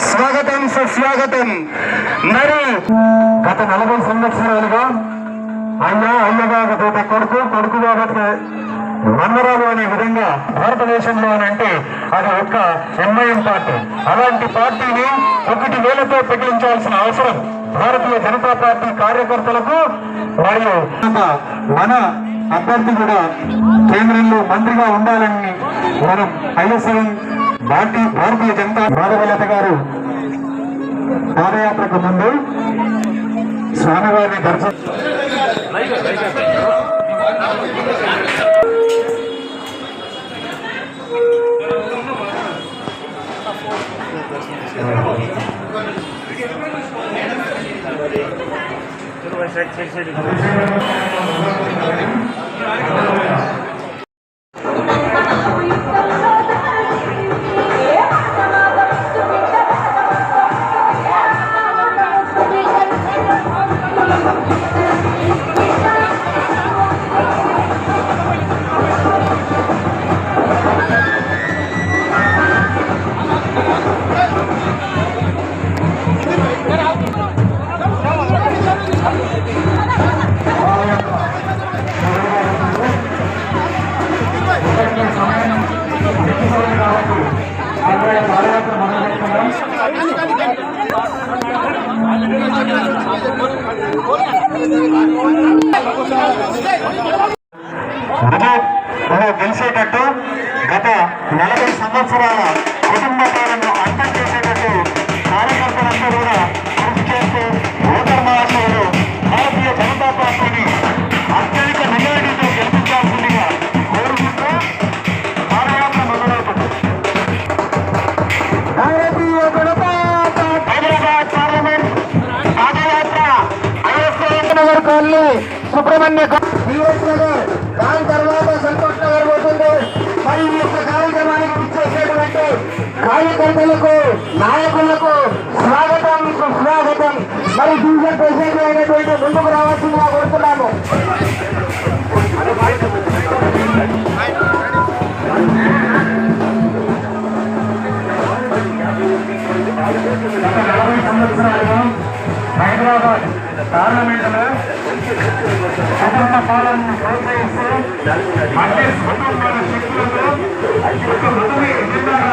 స్వాగతం సుస్వాగతం. మరి గత 40 సంవత్సరాలుగా అయ్యగా కొడుకుగా మందరాలు అనే విధంగా భారతదేశంలో అంటే అది ఒక్క ఎంఐఎం పార్టీ. అలాంటి పార్టీని 1 వేలతో పెట్టించాల్సిన అవసరం భారతీయ జనతా పార్టీ కార్యకర్తలకు మరియు మన అభ్యర్థి కూడా కేంద్రంలో మంత్రిగా ఉండాలని మనం ఐఎస్ఐ భారతీయ జనతా మాధవలత గారు పాదయాత్రకు ముందు స్వామివారిని దర్శనం గెలిచేటట్టు గత 40 సంవత్సరాల కుటుంబ పాలనను అంతం చేసేటట్టు కార్యకర్తలంతా కూడా కృషి చేస్తూ ఓటర్ మహాశయులు భారతీయ జనతా పార్టీని అత్యధిక మెజారిటీతో గెలిపించాల్సిందిగా కోరుకుంటూ పాదయాత్ర మొదలవుతుంది. హైదరాబాద్ పార్లమెంట్ పాదయాత్ర నగర్ కాలనీ సుబ్రహ్మణ్య నగర్, దాని తర్వాత సంతోష్ నగర్ పోతుంది. మరి ఈ యొక్క కార్యక్రమానికి ఇచ్చేసేటువంటి కార్యకర్తలకు నాయకులకు స్వాగతం సుస్వాగతం. మరి డివిజన్ ప్రెసిడెంట్ అయినటువంటి ముందుకు రావాల్సిందిగా కోరుతున్నాము. హైదరాబాద్ పార్లమెంటులో కుటుంబ పాలనను ప్రోత్సహిస్తూ అన్ని కుటుంబాల శక్తులతో ఒక మృదువే ఎజెండాగా